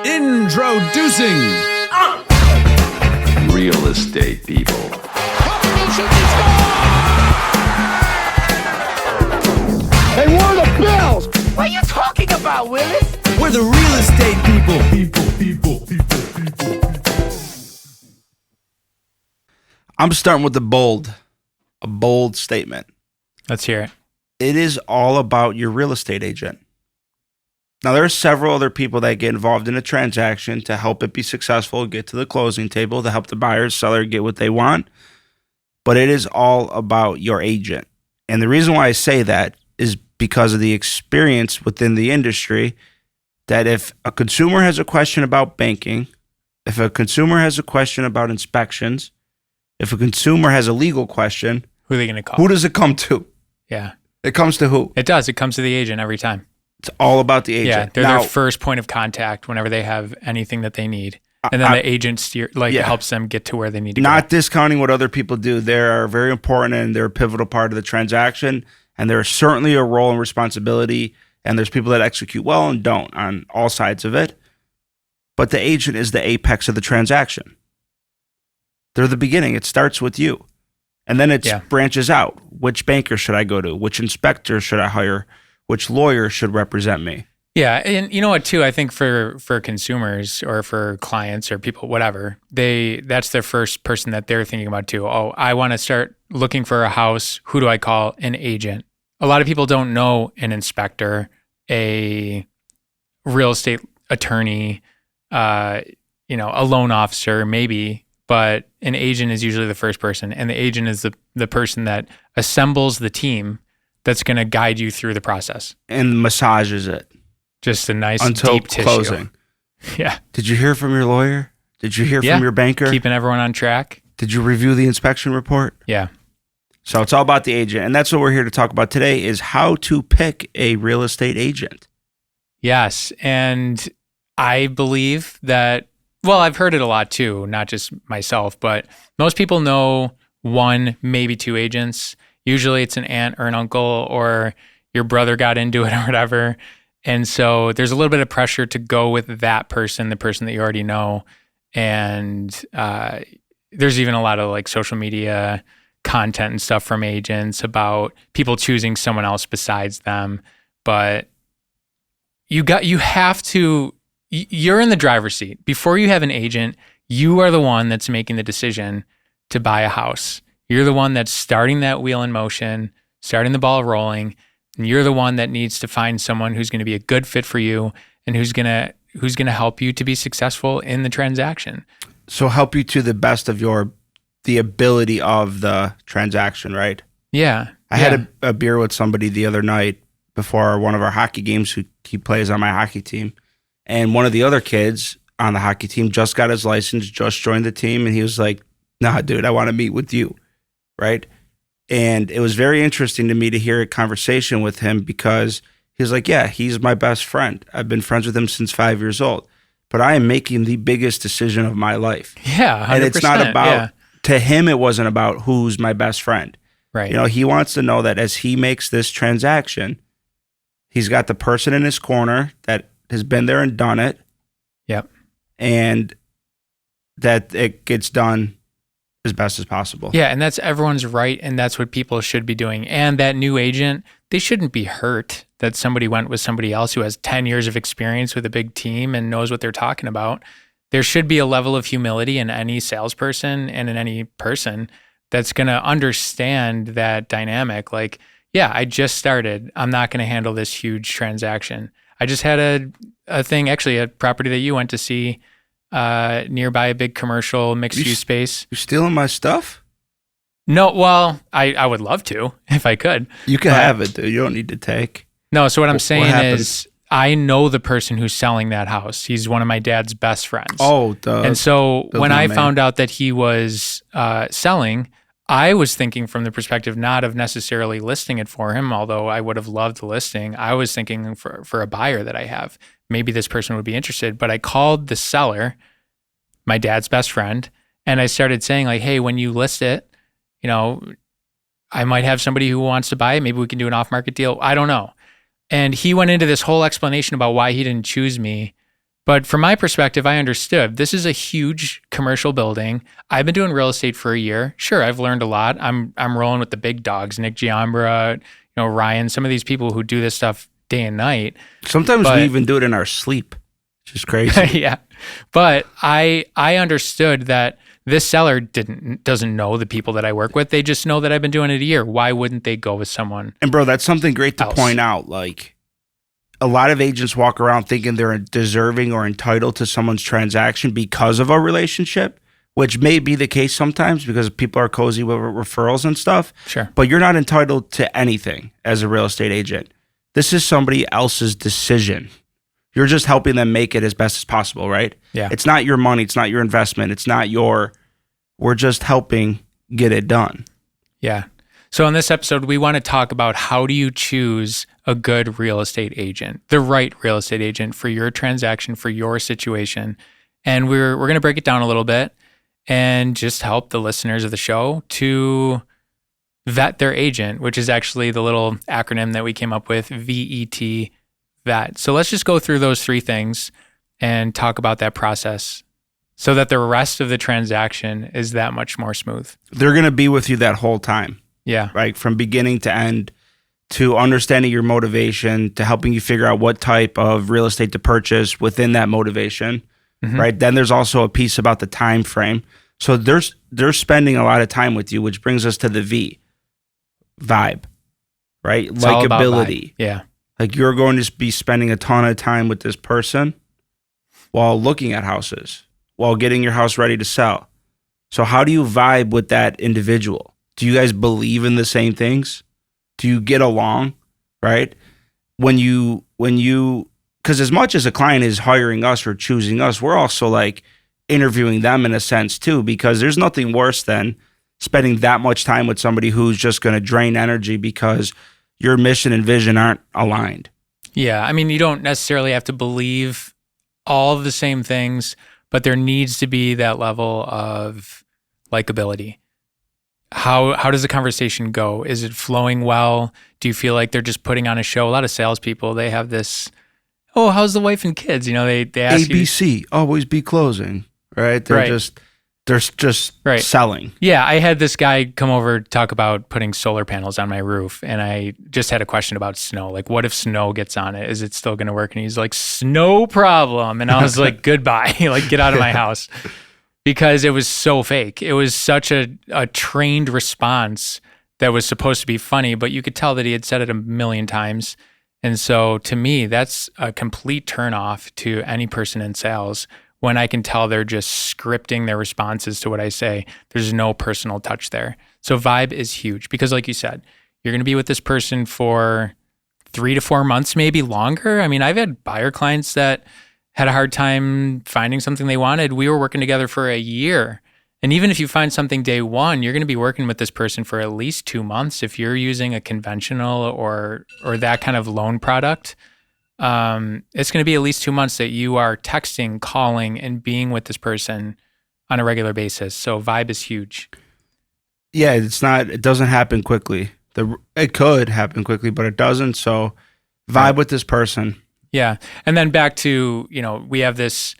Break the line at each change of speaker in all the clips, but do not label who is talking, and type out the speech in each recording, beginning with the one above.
Introducing
Real estate people.
Hey, we're the Bills! What are you talking about, Willis?
We're the real estate people. I'm starting with a bold statement.
Let's hear it.
It is all about your real estate agent. Now, there are several other people that get involved in a transaction to help it be successful, get to the closing table, to help the buyer, seller get what they want. But it is all about your agent. And the reason why I say that is because of the experience within the industry that if a consumer has a question about banking, if a consumer has a question about inspections, if a consumer has a legal question,
Who are they going to call?
who does it come to?
Yeah.
It comes to who?
It does. It comes to the agent every time.
It's all about the agent.
Yeah, they're
Now,
their first point of contact whenever they have anything that they need. And then the agent helps them get to where they need to go.
Not discounting what other people do. They are very important and they're a pivotal part of the transaction. And there's certainly a role and responsibility. And there's people that execute well and don't on all sides of it. But the agent is the apex of the transaction. They're the beginning. It starts with you. And then it branches out. Which banker should I go to? Which inspector should I hire? Which lawyer should represent me?
Yeah, and you know what too? I think for consumers or for clients or people, whatever, that's their first person that they're thinking about too. Oh, I want to start looking for a house. Who do I call? An agent. A lot of people don't know an inspector, a real estate attorney, a loan officer, maybe, but an agent is usually the first person, and the agent is the person that assembles the team that's going to guide you through the process
and massages it.
Just a nice
until
deep tissue.
Closing.
Yeah.
Did you hear from your lawyer? Did you hear from your banker?
Keeping everyone on track.
Did you review the inspection report?
Yeah.
So it's all about the agent. And that's what we're here to talk about today is how to pick a real estate agent.
Yes. And I believe that, well, I've heard it a lot too, not just myself, but most people know one, maybe two agents. Usually it's an aunt or an uncle or your brother got into it or whatever. And so there's a little bit of pressure to go with that person, the person that you already know. And there's even a lot of like social media content and stuff from agents about people choosing someone else besides them. But you're in the driver's seat. Before you have an agent, you are the one that's making the decision to buy a house. You're the one that's starting that wheel in motion, starting the ball rolling. And you're the one that needs to find someone who's going to be a good fit for you and who's going to help you to be successful in the transaction.
So help you to the best of the ability of the transaction, right?
Yeah.
I had a beer with somebody the other night before one of our hockey games he plays on my hockey team. And one of the other kids on the hockey team just got his license, just joined the team. And he was like, nah, dude, I want to meet with you, right? And it was very interesting to me to hear a conversation with him because he was like, yeah, he's my best friend. I've been friends with him since 5 years old, but I am making the biggest decision of my life.
Yeah, 100%,
and it's not about, to him, it wasn't about who's my best friend.
Right.
He wants to know that as he makes this transaction, he's got the person in his corner that has been there and done it.
Yep.
And that it gets done as best as possible.
Yeah, and that's everyone's right, and that's what people should be doing. And that new agent, they shouldn't be hurt that somebody went with somebody else who has 10 years of experience with a big team and knows what they're talking about. There should be a level of humility in any salesperson and in any person that's going to understand that dynamic. Like, yeah, I just started. I'm not going to handle this huge transaction. I just had a thing, actually a property that you went to see nearby a big commercial mixed-use space.
You stealing my stuff?
No, well, I would love to if I could.
You can have it, dude. You don't need to take.
No, so what I'm saying is I know the person who's selling that house. He's one of my dad's best friends.
Oh,
and so when I found out that he was selling, I was thinking from the perspective not of necessarily listing it for him, although I would have loved the listing. I was thinking for a buyer that I have, maybe this person would be interested. But I called the seller, my dad's best friend, and I started saying like, hey, when you list it, I might have somebody who wants to buy it. Maybe we can do an off-market deal. I don't know. And he went into this whole explanation about why he didn't choose me. But from my perspective, I understood this is a huge commercial building. I've been doing real estate for a year. Sure, I've learned a lot. I'm rolling with the big dogs, Nick Giambra, Ryan, some of these people who do this stuff day and night.
Sometimes we even do it in our sleep, which is crazy.
Yeah. But I understood that this seller doesn't know the people that I work with. They just know that I've been doing it a year. Why wouldn't they go with someone?
And bro, that's something great to
else?
point out. Like, a lot of agents walk around thinking they're deserving or entitled to someone's transaction because of a relationship, which may be the case sometimes because people are cozy with referrals and stuff.
Sure.
But you're not entitled to anything as a real estate agent. This is somebody else's decision. You're just helping them make it as best as possible, right?
Yeah.
It's not your money. It's not your investment. It's not we're just helping get it done.
Yeah. So in this episode, we want to talk about how do you choose a good real estate agent, the right real estate agent for your transaction, for your situation. And we're going to break it down a little bit and just help the listeners of the show to vet their agent, which is actually the little acronym that we came up with, VET, vet. So let's just go through those three things and talk about that process so that the rest of the transaction is that much more smooth.
They're going to be with you that whole time.
Yeah.
Right. From beginning to end, to understanding your motivation, to helping you figure out what type of real estate to purchase within that motivation. Mm-hmm. Right. Then there's also a piece about the time frame. So they're spending a lot of time with you, which brings us to the V, vibe, right?
It's all about
likability.
vibe. Yeah.
Like, you're going to be spending a ton of time with this person while looking at houses, while getting your house ready to sell. So how do you vibe with that individual? Do you guys believe in the same things? Do you get along, right? Because as much as a client is hiring us or choosing us, we're also like interviewing them in a sense too, because there's nothing worse than spending that much time with somebody who's just going to drain energy because your mission and vision aren't aligned.
Yeah. I mean, you don't necessarily have to believe all of the same things, but there needs to be that level of likability. How does the conversation go? Is it flowing well? Do you feel like they're just putting on a show? A lot of salespeople, they have this, oh, how's the wife and kids? They ask
ABC, always be closing, right? They're just
right.
selling.
Yeah, I had this guy come over to talk about putting solar panels on my roof, and I just had a question about snow. Like, what if snow gets on it? Is it still going to work? And he's like, no problem. And I was like, goodbye. Like, get out of my house. Because it was so fake. It was such a trained response that was supposed to be funny, but you could tell that he had said it a million times. And so to me, that's a complete turnoff to any person in sales when I can tell they're just scripting their responses to what I say. There's no personal touch there. So vibe is huge because, like you said, you're going to be with this person for 3 to 4 months, maybe longer. I mean, I've had buyer clients that had a hard time finding something they wanted. We were working together for a year. And even if you find something day one, you're going to be working with this person for at least 2 months. If you're using a conventional or that kind of loan product, it's going to be at least 2 months that you are texting, calling, and being with this person on a regular basis. So vibe is huge.
Yeah, it doesn't happen quickly. It could happen quickly, but it doesn't. So vibe with this person.
Yeah. And then back to, we have this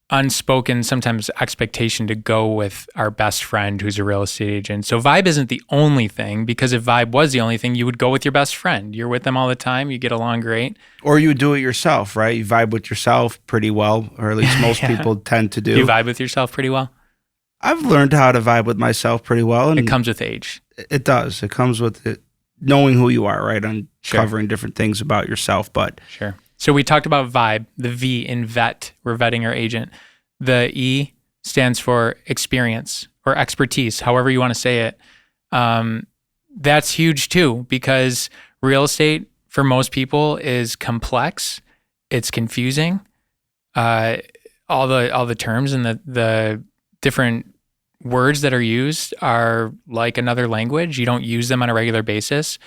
unspoken, sometimes expectation to go with our best friend who's a real estate agent. So vibe isn't the only thing, because if vibe was the only thing, you would go with your best friend. You're with them all the time. You get along great.
Or you would do it yourself, right? You vibe with yourself pretty well, or at least most people tend to do.
You vibe with yourself pretty well?
I've learned how to vibe with myself pretty well. And
it comes with age.
It does. It comes with it, knowing who you are, right? Uncovering different things about yourself. But
sure. So we talked about vibe, the V in vet, we're vetting our agent. The E stands for experience or expertise, however you want to say it. That's huge too, because real estate for most people is complex. It's confusing. All the terms and the different words that are used are like another language. You don't use them on a regular basis.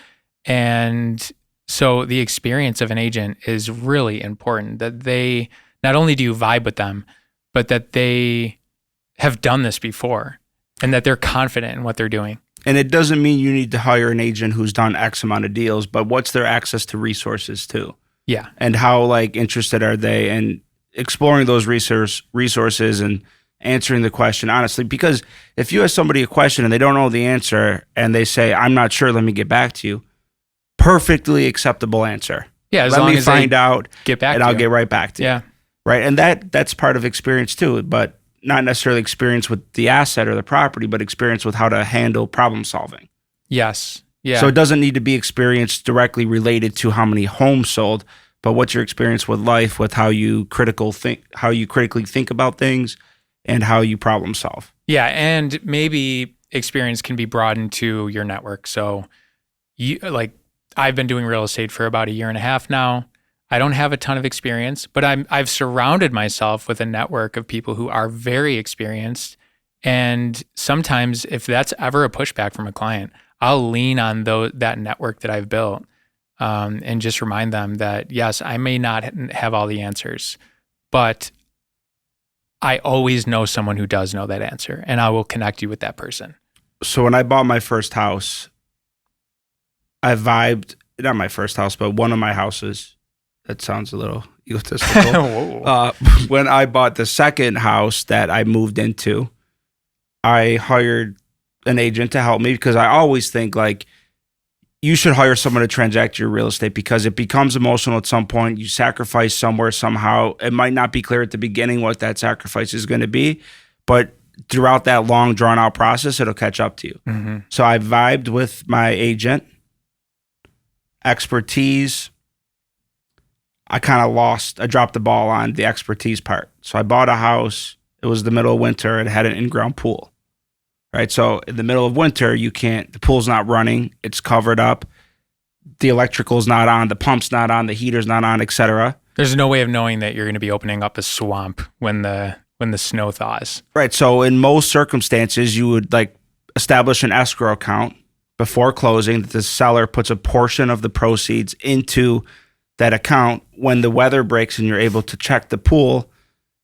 And so the experience of an agent is really important, that they not only do you vibe with them, but that they have done this before and that they're confident in what they're doing.
And it doesn't mean you need to hire an agent who's done X amount of deals, but what's their access to resources too?
Yeah.
And how interested are they? And exploring those resources and answering the question honestly. Because if you ask somebody a question and they don't know the answer and they say, I'm not sure, let me get back to you, perfectly acceptable answer.
Yeah, as
let
long
me
as
find out
get back
and
to
I'll
you.
get right back to you.
Yeah.
Right. And that's part of experience too, but not necessarily experience with the asset or the property, but experience with how to handle problem solving.
Yes. Yeah.
So it doesn't need to be experience directly related to how many homes sold, but what's your experience with life, with how you critically think about things and how you problem solve.
Yeah. And maybe experience can be brought into your network. So I've been doing real estate for about 1.5 years now. I don't have a ton of experience, but I've surrounded myself with a network of people who are very experienced. And sometimes if that's ever a pushback from a client, I'll lean on that network that I've built and just remind them that, yes, I may not have all the answers, but I always know someone who does know that answer, and I will connect you with that person.
So when I bought my first house, I vibed, not my first house, but one of my houses. That sounds a little egotistical. When I bought the second house that I moved into, I hired an agent to help me because I always think like you should hire someone to transact your real estate because it becomes emotional at some point. You sacrifice somewhere somehow. It might not be clear at the beginning what that sacrifice is going to be, but throughout that long drawn out process, it'll catch up to you. Mm-hmm. So I vibed with my agent, expertise. I dropped the ball on the expertise part. So I bought a house. It was the middle of winter. It had an in-ground pool, right? So in the middle of winter, the pool's not running. It's covered up. The electrical's not on. The pump's not on. The heater's not on, etc.
There's no way of knowing that you're going to be opening up a swamp when the snow thaws.
Right. So in most circumstances, you would establish an escrow account before closing that the seller puts a portion of the proceeds into that account. When the weather breaks and you're able to check the pool,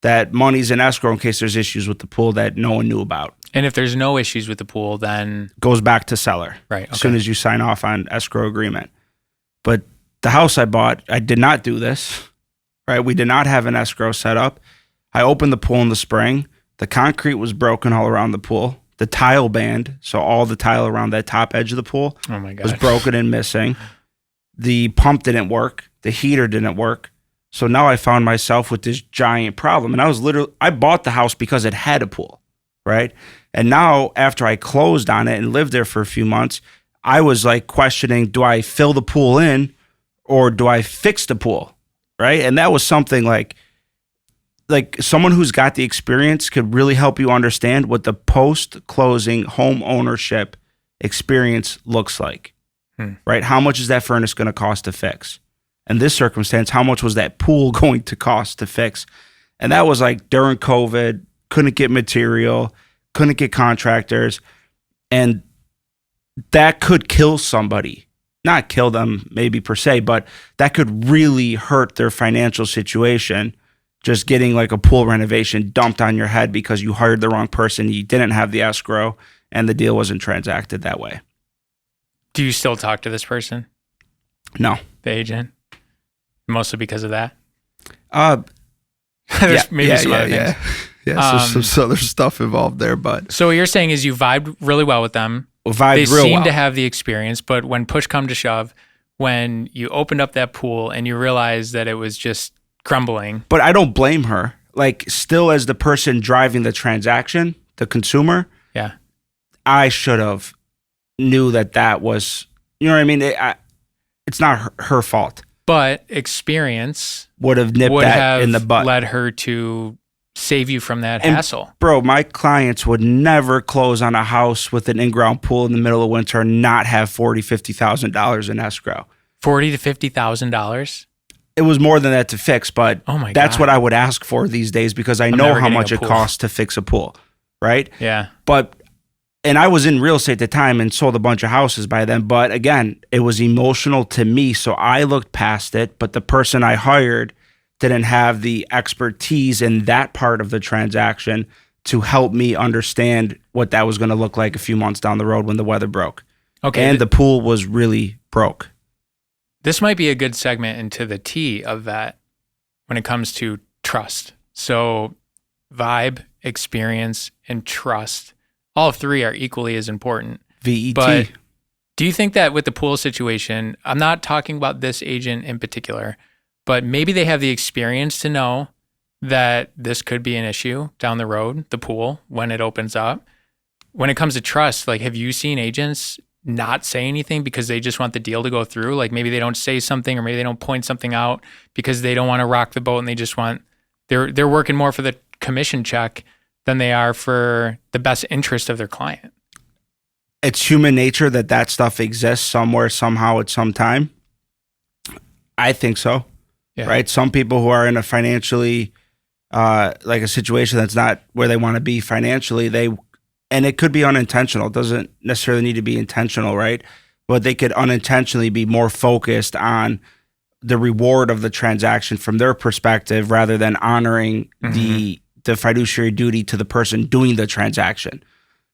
that money's in escrow in case there's issues with the pool that no one knew about.
And if there's no issues with the pool, then
goes back to seller.
Right. Okay.
As soon as you sign off on escrow agreement. But the house I bought, I did not do this. Right. We did not have an escrow set up. I opened the pool in the spring. The concrete was broken all around the pool. The tile band, so all the tile around that top edge of the pool,
oh my God,
was broken and missing. The pump didn't work. The heater didn't work. So now I found myself with this giant problem. And I bought the house because it had a pool, right? And now after I closed on it and lived there for a few months, I was questioning, do I fill the pool in or do I fix the pool, right? And that was something like someone who's got the experience could really help you understand what the post-closing home ownership experience looks like, right? How much is that furnace going to cost to fix? In this circumstance, how much was that pool going to cost to fix? And that was during COVID, couldn't get material, couldn't get contractors. And that could kill somebody. Not kill them maybe per se, but that could really hurt their financial situation. Just getting a pool renovation dumped on your head because you hired the wrong person, you didn't have the escrow, and the deal wasn't transacted that way.
Do you still talk to this person?
No.
The agent? Mostly because of that?
There's
maybe some other things.
Yeah, so some other stuff involved there, but...
So what you're saying is you vibed really well with them. They seem to have the experience, but when push come to shove, when you opened up that pool and you realized that it was just crumbling...
But I don't blame her. Still as the person driving the transaction, the consumer,
yeah,
I should have knew that was... You know what I mean? It's not her fault.
But experience
would have nipped that in the butt.
Led her to save you from that hassle.
Bro, my clients would never close on a house with an in-ground pool in the middle of winter and not have $40,000, $50,000 in escrow.
$40,000 to $50,000?
It was more than that to fix, but that's
God.
what I would ask for these days because I know how much it costs to fix a pool, right?
Yeah.
And I was in real estate at the time and sold a bunch of houses by then. But again, it was emotional to me. So I looked past it. But the person I hired didn't have the expertise in that part of the transaction to help me understand what that was going to look like a few months down the road when the weather broke. Okay. And the pool was really broke.
This might be a good segment into the T of that when it comes to trust. So vibe, experience, and trust. All three are equally as important.
VET.
But do you think that with the pool situation, I'm not talking about this agent in particular, but maybe they have the experience to know that this could be an issue down the road, the pool, when it opens up. When it comes to trust, like, have you seen agents not say anything because they just want the deal to go through? Like, maybe they don't say something, or maybe they don't point something out because they don't want to rock the boat, and they just want, they're working more for the commission check than they are for the best interest of their client.
It's human nature that stuff exists somewhere, somehow, at some time. I think so.
Yeah.
Right? Some people who are in a financially, like a situation that's not where they want to be financially, and it could be unintentional. It doesn't necessarily need to be intentional, right? But they could unintentionally be more focused on the reward of the transaction from their perspective rather than honoring the fiduciary duty to the person doing the transaction.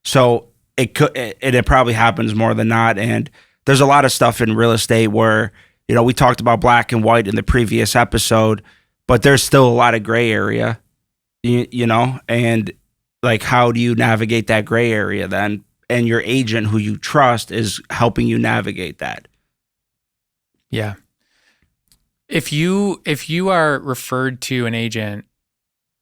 So it probably happens more than not. And there's a lot of stuff in real estate where, we talked about black and white in the previous episode, but there's still a lot of gray area, and like, how do you navigate that gray area then? And your agent who you trust is helping you navigate that.
Yeah. If you are referred to an agent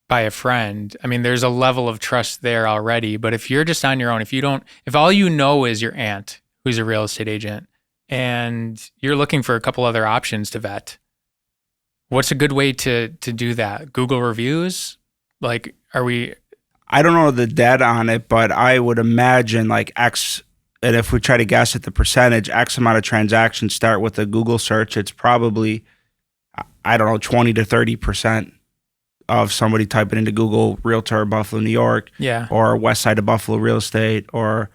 by a friend, I mean, there's a level of trust there already. But if you're just on your own, if all you know is your aunt, who's a real estate agent, and you're looking for a couple other options to vet, what's a good way to do that? Google reviews? Like,
I don't know the data on it, but I would imagine like X, and if we try to guess at the percentage, X amount of transactions start with a Google search, it's probably, I don't know, 20 to 30% of somebody typing into Google Realtor Buffalo, New York, or West Side of Buffalo Real Estate, or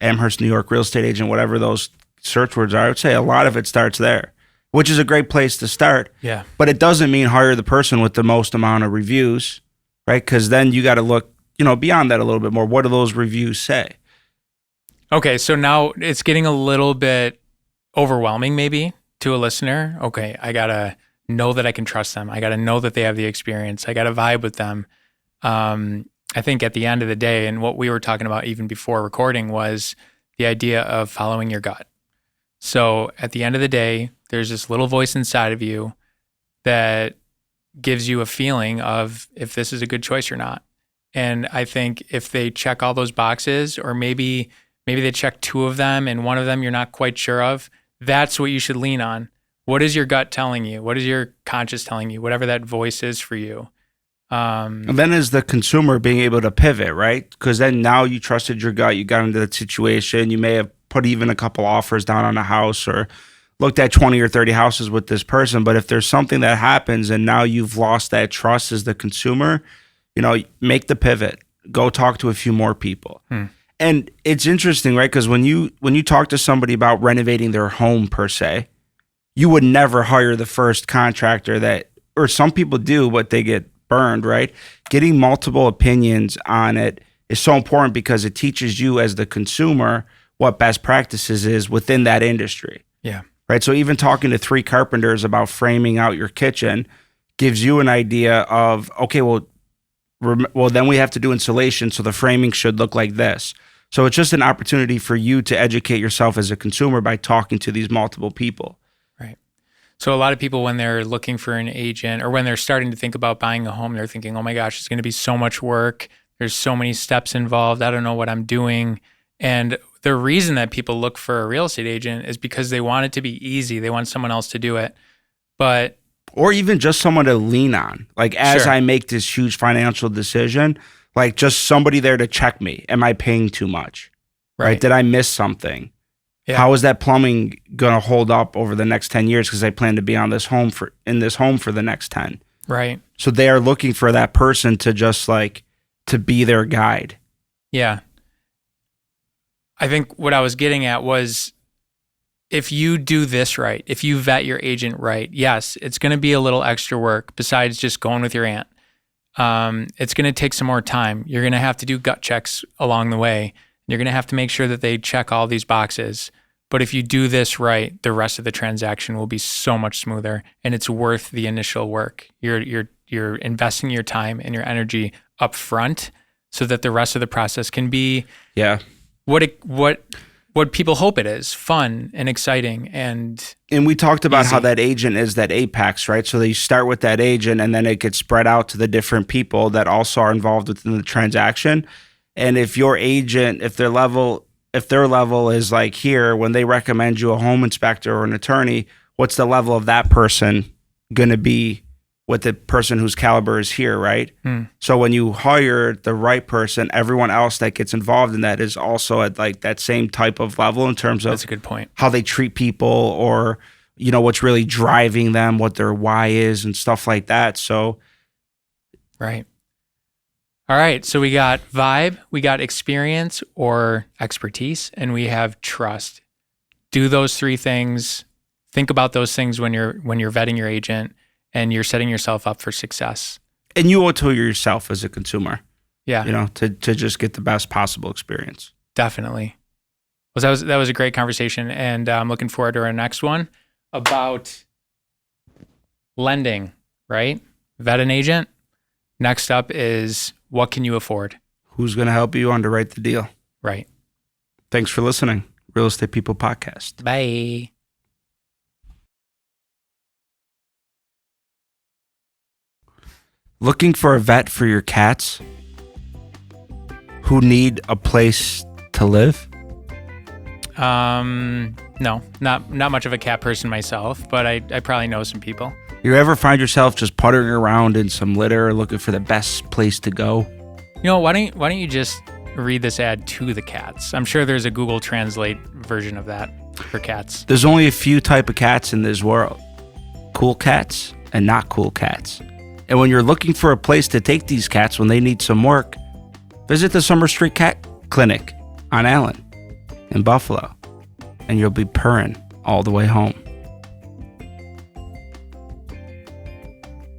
Amherst, New York Real Estate Agent, whatever those search words are. I would say a lot of it starts there, which is a great place to start.
Yeah.
But it doesn't mean hire the person with the most amount of reviews, right? Because then you got to look, beyond that a little bit more. What do those reviews say?
Okay, so now it's getting a little bit overwhelming maybe to a listener. Okay, I got to know that I can trust them. I got to know that they have the experience. I got to vibe with them. I think at the end of the day, and what we were talking about even before recording, was the idea of following your gut. So at the end of the day, there's this little voice inside of you that gives you a feeling of if this is a good choice or not. And I think if they check all those boxes, or maybe they check two of them and one of them you're not quite sure of, that's what you should lean on. What is your gut telling you? What is your conscience telling you? Whatever that voice is for you.
And then as the consumer being able to pivot, right? Because then now you trusted your gut, you got into that situation, you may have put even a couple offers down on a house or looked at 20 or 30 houses with this person. But if there's something that happens and now you've lost that trust as the consumer, make the pivot, go talk to a few more people. And it's interesting, right? Because when you talk to somebody about renovating their home per se, you would never hire the first contractor or some people do, but they get burned, right? Getting multiple opinions on it is so important because it teaches you as the consumer what best practices is within that industry.
Yeah.
Right. So even talking to 3 carpenters about framing out your kitchen gives you an idea of, okay, well, then we have to do insulation, so the framing should look like this. So it's just an opportunity for you to educate yourself as a consumer by talking to these multiple people.
Right. So a lot of people, when they're looking for an agent or when they're starting to think about buying a home, they're thinking, oh my gosh, it's going to be so much work. There's so many steps involved. I don't know what I'm doing. And the reason that people look for a real estate agent is because they want it to be easy. They want someone else to do it. Or
even just someone to lean on. Like, as I make this huge financial decision, like, just somebody there to check me. Am I paying too much? Right? Did I miss something? Yeah. How is that plumbing going to hold up over the next 10 years? Because I plan to be in this home for the next 10.
Right.
So they are looking for that person to just to be their guide.
Yeah. I think what I was getting at was, if you do this right, if you vet your agent right, yes, it's going to be a little extra work besides just going with your aunt. It's going to take some more time. You're going to have to do gut checks along the way. You're going to have to make sure that they check all these boxes. But if you do this right, the rest of the transaction will be so much smoother, and it's worth the initial work. You're you're investing your time and your energy up front so that the rest of the process can be what people hope it is, fun and exciting. And
we talked about
easy.
how that agent is that apex, right? So they start with that agent and then it gets spread out to the different people that also are involved within the transaction. And if your agent, if their level is like here, when they recommend you a home inspector or an attorney, what's the level of that person going to be with the person whose caliber is here, right? So when you hire the right person, everyone else that gets involved in that is also at like that same type of level in terms of
That's a good point.
how they treat people or, what's really driving them, what their why is and stuff like that. So.
Right. All right. So we got vibe, we got experience or expertise, and we have trust. Do those three things. Think about those things when you're vetting your agent and you're setting yourself up for success.
And you owe it to yourself as a consumer.
Yeah.
To just get the best possible experience.
Definitely. Well, that was a great conversation, and I'm looking forward to our next one about lending, right? Vet an agent. Next up is what can you afford?
Who's going to help you underwrite the deal?
Right.
Thanks for listening. Real Estate People Podcast.
Bye.
Looking for a vet for your cats who need a place to live?
No, not much of a cat person myself, but I probably know some people.
You ever find yourself just puttering around in some litter looking for the best place to go?
Why don't you just read this ad to the cats? I'm sure there's a Google Translate version of that for cats.
There's only a few type of cats in this world. Cool cats and not cool cats. And when you're looking for a place to take these cats when they need some work, visit the Summer Street Cat Clinic on Allen in Buffalo, and you'll be purring all the way home.